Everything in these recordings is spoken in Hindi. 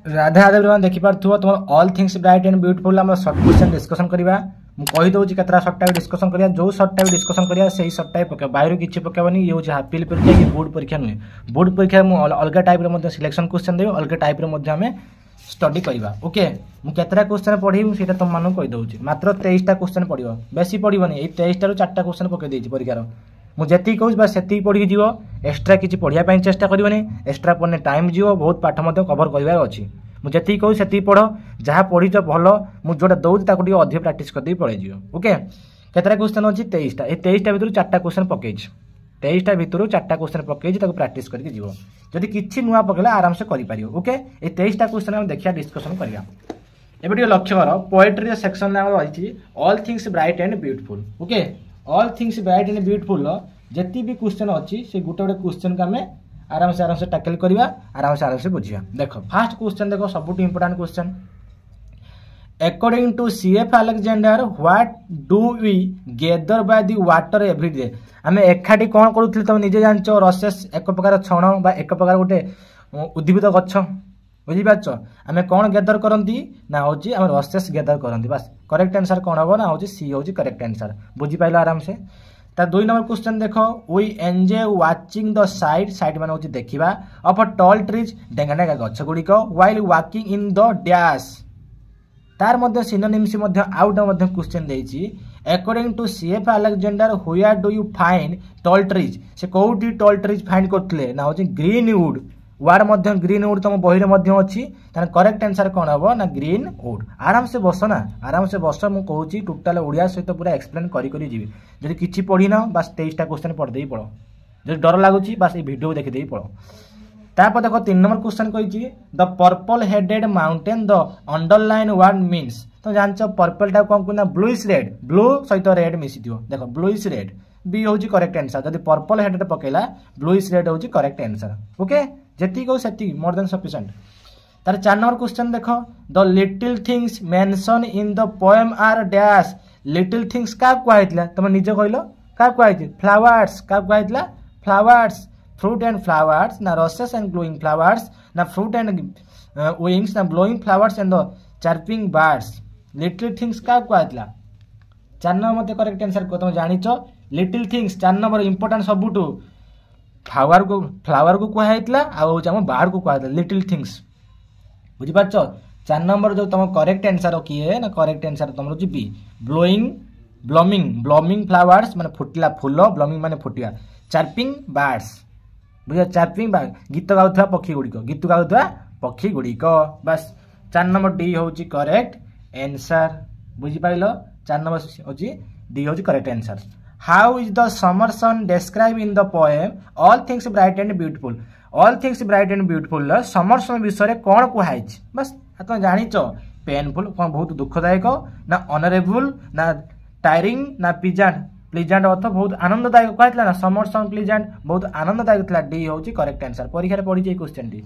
राधा राधा देखि पार्थुव तुम all things bright and beautiful हम शॉर्ट क्वेश्चन डिस्कशन करबा मु कहि दउची केतरा शॉर्ट टाइप डिस्कशन करिया जो शॉर्ट टाइप डिस्कशन करिया सेही शॉर्ट टाइप पके बाहर किछि पकेबनी ये होची हाफ परीक्षा ये बोर्ड परीक्षा नुहे बोर्ड परीक्षा मु अलग टाइप रे मध्ये सिलेक्शन क्वेश्चन देबो अलग टाइप रे मध्ये हमें स्टडी करबा ओके मु केतरा क्वेश्चन पढिबु सेटा तुम मानु कहि दउची मात्र 23 टा क्वेश्चन पढिबो बेसी पढिबनी ए 23 टा रु 4 टा क्वेश्चन पके देछि परीक्षा रो मु जति कहूँ बस सेति पढ़ी जीव एक्स्ट्रा किसी पढ़िया चेष्टा करनी एक्स्ट्रा पढ़ने टाइम जीव बहुत पाठ कभर कर अच्छी मुझे कहूँ से पढ़ जहाँ पढ़ीच भल मुझे जोटा दौर अधिक प्राक्ट करदे पड़े ओके केतरा क्वेश्चन अच्छी 23टा ये 23टा भितर 4टा क्वेश्चन पकई 23टा भितर 4टा क्वेश्चन पकई प्राक्ट करके जीव जदि किसी नुआ पकड़ा आराम से कर ओके ये 23टा क्वेश्चन हम देखिए डिस्कसन करवा एबे लक्ष्य कर पोएट्री सेक्शन रही all things bright and beautiful okay all things bright and beautiful जति भी क्वेश्चन अच्छी से गोटे गोटे क्वेश्चन को आम आराम से टैकल करवा आराम से बुझिया देख फास्ट क्वेश्चन देख सब important question according to CF Alexander what do we gather by the water everyday आम एकाठी कौन करूँ तुम निजे जानच रसेस एक प्रकार छण बा एक प्रकार गोटे उद्भिद गछ बुझीपार आम कौन गेदर करती ना हूँ आम रसेस गेदर करती बस करेक्ट आंसर कौन हम ना हूँ सी हूँ करेक्ट आंसर बुझीपाल आराम से तार 2 नंबर क्वेश्चन देख we enjoy watching the side मान हूँ देखा ऑफ टॉल ट्रीज डेंगा डेंगा गछ गुड़िक while walking in the dash तार मध्य सिनोनिम्स मध्य आउट मध्य क्वेश्चन देछि according to CF Alexander where do you find tall trees से कोठी टॉल ट्रीज फाइंड करथिले ना होछि ग्रीन वुड वार मध्य ग्रीन वुड तुम बही मध्य अच्छी तार करेक्ट आंसर कौन हम ना ग्रीन वुड आराम से बस ना आराम से बस मुझे कहूँ टोटाल ओडिया सहित पूरा एक्सप्लेन करी जी जब किसी पढ़ी ना बस 23टा क्वेश्चन पढ़दे पढ़ जब डर लगुच बस ये वीडियो देखिदे पढ़ तापर देख 3 नंबर क्वेश्चन कही the purple headed mountain the underline word means तो जानच पर्पलटा कौन कहना ब्लूइश रेड ब्लू सहित रेड मिसी देख ब्लूइश रेड बी हूँ करेक्ट आंसर जब पर्पल हेडेड पकेला ब्लूइश रेड हूँ करेक्ट आंसर ओके जी कहू से मोर देन सफिशिएंट तार 4 नंबर क्वेश्चन देख the little things mention in the poem are dash little things क्या कहला तुम निजे कहल क्या कहती फ्लावर्स क्या कहला फ्लावर्स फ्रूट एंड फ्लावर्स ना रसेस एंड ग्लोइंग फ्लावर्स ना फ्रूट एंड विंग्स ना blowing flowers and the chirping birds little things क्या कहला 4 नंबर मत करेक्ट आंसर को तुम जानिच लिटिल थिंग्स 4 नंबर इंपोर्टेंट सबुठू फ्लावर को कहला आम बार्ड को कहला लिटिल थिंग्स बुझीपार 4 नंबर जो तुम करेक्ट आंसर किए ना करेक्ट आंसर तुम रोज बी ब्लोमिंग फ्लावर्स माने फुटिला फूल ब्लोमिंग माने फुटिया चार्पिंग बर्ड्स बुझा चार्पिंग गीत गाउथवा पक्षी गुड़िक बस 4 नंबर डी हूँ करेक्ट आंसर बुझीपार 4 नंबर हूँ डी हूँ correct answer how is the summer sun describe in the poem all things bright and beautiful all things bright and beautiful summer sun विषय कौन कहुई बस तुम जानिच पेनफुल कौन बहुत दुखदायक ना ऑनरेबल ना टायरिंग ना प्लीजेंट अर्थ बहुत आनंददायक कहला ना समर सन प्लीजेंट बहुत आनंददायक था डी हूँ करेक्ट आंसर परीक्षा पढ़ी क्वेश्चन टी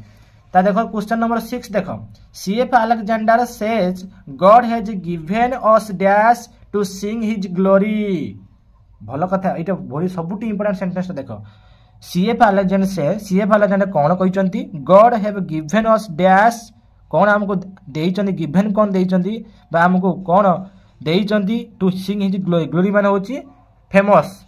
ता देखो क्वेश्चन नंबर 6 देख CF Alexander says God has given us dash to sing his glory भल कथा ये बहुत सबुठ इंपोर्टेंट सेंटेंस देख सीएफ अलेक्जेंडर कौन कहते God have given us dash कौन आमको देइचंदी गिवन कौन देइचंदी बा आमको कौन देइचंदी to sing his glory glory माने होची फेमस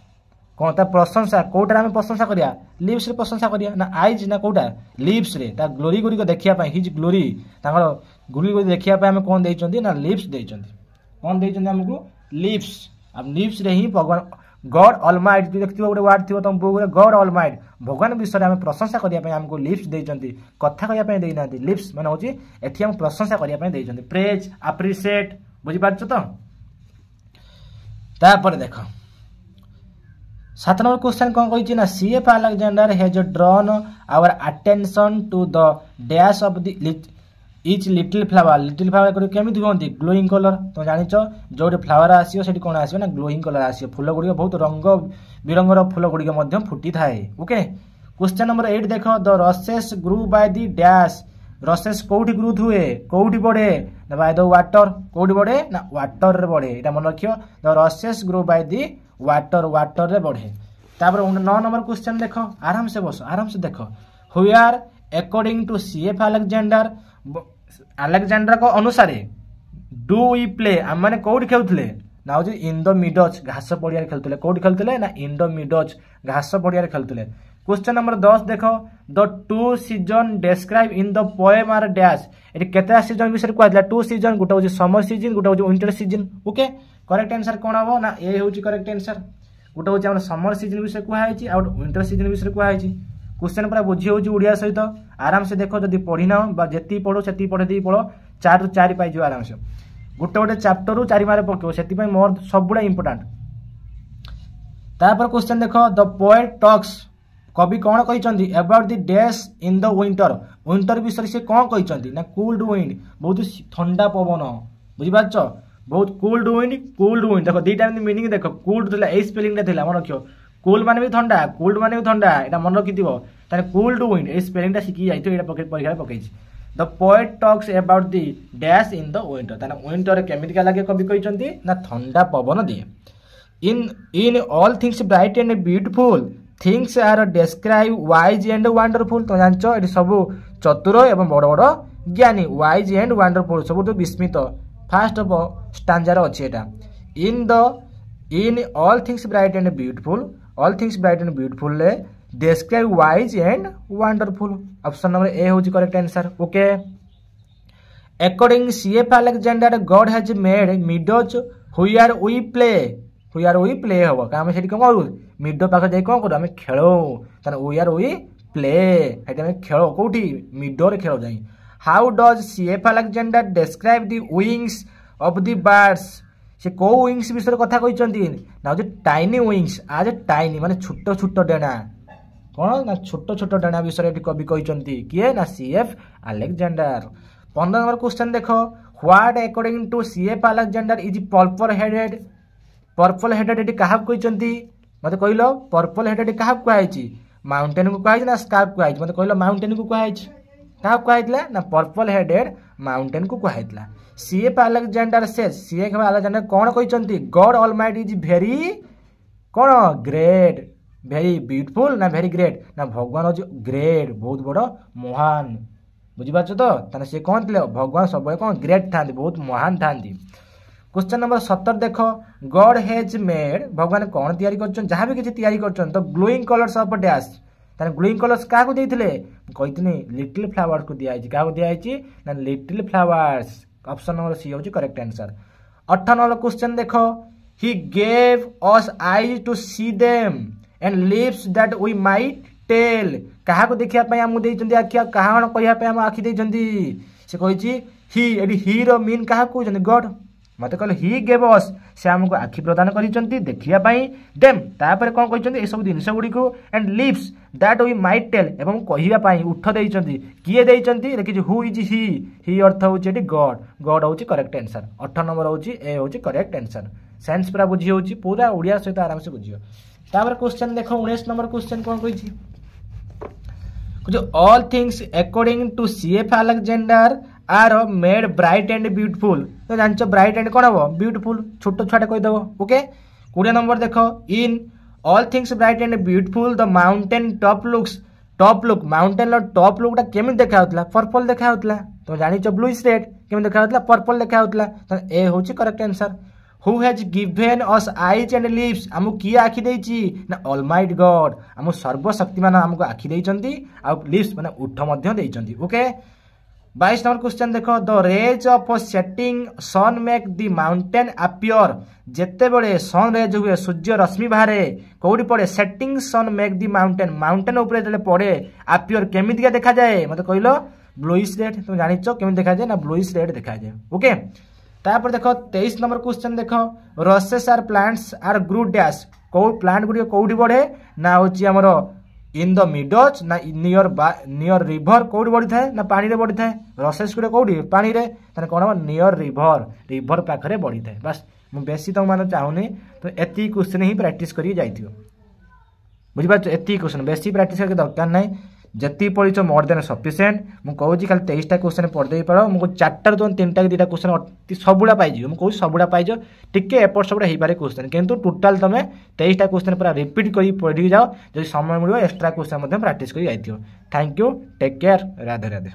कौन ता प्रशंसा कोटा आम प्रशंसा करिया लिप्स रे प्रशंसा करिया ना आइज ना कोटा लिप्स रे ता ग्लोरी गुडी को देखिया पई हिज ग्लोरी तांगर ग्लोरी को देखिया पई आम कौन देइचंदी ना लिप्स देइचंदी कौन देइचंदी हमको लिप्स अब लिप्स रे ही भगवान गॉड ऑलमाइट देखियो गोटे वर्ड थी तुम बुक गॉड ऑलमाइट भगवान विषय में प्रशंसा करने आमको लिप्स देइचंती कथा कहया देना लिप्स माने होची एथि हम प्रशंसा करने देइचंती प्रेज अप्रिशिएट बुझी पारछ तो तापर देख 7 नंबर क्वेश्चन कौन कही ना CF Alexander has drawn our attention to the dash of the each little flower केमी हूँ ग्लोइंग कलर तुम जानिच जो फ्लावर आसो से कौन आसो ना ग्लोइंग कलर आसो फूल गुड़िक बहुत रंग बिरंगर फूल गुड़िक फुटी थाए ओके क्वेश्चन नंबर 8 देख the rushes grew by the dash rushes कौटी ग्रोथ हुए कौटी बढ़े ना बाय द वाटर कौटी बढ़े ना वाटर रे बढ़े ये मन रखियो the रसेस grow by the water रे बढ़े तापर 9 नंबर क्वेश्चन देख आराम से बस आराम से देख where according to CF Alexander Alexander को अनुसार डू वी प्ले आम मैंने कौट खेलुले ना हूँ इन द मिडज घास पड़िया खेलुले कौट खेलुले ना इन द मिडज घास पड़िया खेलुले। क्वेश्चन नंबर 10 देख the two season describe in the poem are dash ये केतटा सीजन विषय कहला टू सीजन गोटे हूँ समर सीजन गोटे हूँ winter season. Okay correct answer कौन हम ना ए हूँ करेक्ट आंसर गोटे हूँ समर सीजन विषय कहुई आउ विंटर सीजन विषय कहुई। क्वेश्चन पूरा बुझी होची उड़िया सहित आराम से देख जदि पढ़ी ना जी पढ़ो से पढ़े दी पढ़ो 4 ରୁ 4 पाई आराम से गोटे गोटे चैप्टर रू 4 मार्क पकड़ से मोर सब गुड़ा इंपोर्टाट। तापर क्वेश्चन देख द पोएट टॉक्स कवि कौन कहते about the days in the winter winter विषय से कौन कहते ना कूल्ड विंड बहुत ठंडा पवन बुझीपार बहुत कूल्ड विंड देख दुईटा मीनिंग देख कूल्ड था यही स्पेलिंग था मन रख कूल माने भी ठंडा कूल्ड माने भी ठंडा यहाँ मन रखि कूल्ड विंड ये स्पेलिंग शिखी जाइए परीक्षा पकई। The poet talks about the dash in the winter ताना विंटर केमितिका लगे कवि कहते ना ठंडा पवन दिए। In all things bright and beautiful things are describe wise and wonderful तो जान ये सब चतुर एवं बड़ बड़ ज्ञानी वाइज एंड वंडरफुल सब विस्मित फास्ट ऑफ स्टांजार अच्छी in all things bright and beautiful all things bright and beautiful describe wise and wonderful option number A हूँ correct answer. Okay according CF Alexander God has made meadows where we play हम क्या से कौन करूँ मिड पाख जाए कौन करूँ आम खेल हुआर वी प्ले खेल कौटी मिडर खेल जाए। How does CF Alexander describe the wings of the birds से कौ विंग्स विषय कथा कहते ना टाइनी विंग्स आज टाइनी माने छोट छोट डेणा कौन ना छोट छोट डेणा विषय कवि कहते किए ना सीएफ अलेक्जेंडर। 15 नंबर क्वेश्चन देख what according to CF Alexander is purple headed ये क्या कहते मत कहल पर्पल हेडेड क्या कहुई माउंटेन को कहुई ना स्कार्प कहुई मत कहल माउंटेन को कहुई क्या कहुई ना पर्पल हेडेड माउंटेन को कहुई। सीएफ अलेक्जेंडर से सीएफ अलेक्जेंडर कौन कहते गॉड ऑलमाइटी इज वेरी कौन ग्रेट वेरी ब्यूटीफुल ना वेरी ग्रेट ना भगवान हूँ ग्रेट बहुत बड़ महान बुझीपार तो सी कौन थे भगवान सब कौन ग्रेट था बहुत महान था। क्वेश्चन नंबर 17 देख गॉड हैज मेड भगवान कौन तैयारी कर जहाँ भी किसी तैयारी कर तो glowing colours of dash glowing colours क्या देते कहते लिटिल फ्लावर्स को दिखाई क्या दिखाई ना little flowers option number C हूँ करेक्ट आंसर। 18 नंबर क्वेश्चन देख he gave us eyes to see them and lips that we might tell क्या देखा आमको देते आखि क्या कहवाई आम आखि देते से कही ही रो मीन क्या कहते गॉड मत कहले ही गेव अस से आमको आखि प्रदान कर देखापी देम तापर कौन कहते ये सब जिनस गुड़ी and lips that we might tell एवं कहवाई उठ देते किए देते देखिए हु इज ही अर्थ हूँ गॉड गॉड हूँ करेक्ट आंसर। 18 नंबर हूँ ए हूँ करेक्ट आंसर साइंस पूरा बुझी हो पूरा ओडिया सहित आराम से बुझियो। तापर क्वेश्चन देख 19 नंबर क्वेश्चन कौन कही all things according to CF Alexander are made bright and beautiful तो जान ब्राइट एंड कौन हम ब्यूटीफुल छोट छुआटे कहीदेव। ओके 20 नंबर देख in all things bright and beautiful the mountain top look mountain top लुकटा केमी देखा पर्पल देखा तो जान ब्लूइश रेड केमी देखा पर्पल देखा तो ए हूँ correct answer. Who has given us eyes and lips आमको किए आखि देछि ना ऑलमाइट गॉड आम सर्वशक्तिमान आमको आखि देइचंती आ लिप्स माने उठ मध्य देइचंती। ओके 22 नंबर क्वेश्चन देख the rays of setting sun make the mountain appear जेते बड़े सन रेज हुए सूर्य रश्मि बाहर कौटी पड़े setting sun make the mountain ऊपर जो पड़े अपियर केमितिका देखा जाए मत कहल ब्लूइश रेड तुम जानिच केमी देखा जाए ना ब्लूइश रेड देखा जाए। ओके तापर देख 23 नंबर क्वेश्चन देख rushes are plants are grow dash कौ प्लांट गुड़ी कौटी बढ़े ना हूँ आमर इन द मिडज ना नियर रिभर कौटी बढ़ी थाए ना पानी रे बढ़ी थाए रसेस गुड़े कौटी पानी रे कौन हम नियर रिभर पाखे बढ़ी थाए बस मुझे बेसी तुम मैंने चाहूनी तो एति क्वेश्चन ही प्रैक्टिस करी जाइथियो बुझिपार एति क्वेश्चन बेसी प्रैक्टिस करके दरकार ना जति पढ़ी मोर देन सफिसीयंट मुझे कहूँ खाली 23टा क्वेश्चन पढ़दे पार मुझे 4टार तुम 3टा कि 2टा क्वेश्चन सबुड़ा पाइज मुझे कहूँ सबुड़ा पाइज टिके एपट सबुड़ा हो पारे क्वेश्चन किंतु टोटाल तुम 23टा क्वेश्चन पूरा रिपीट कर पढ़ी जाओ जब समय मिले एक्सट्रा क्वेश्चन प्रैक्टिस कर जाइथियो। Thank you take care Radhe Radhe.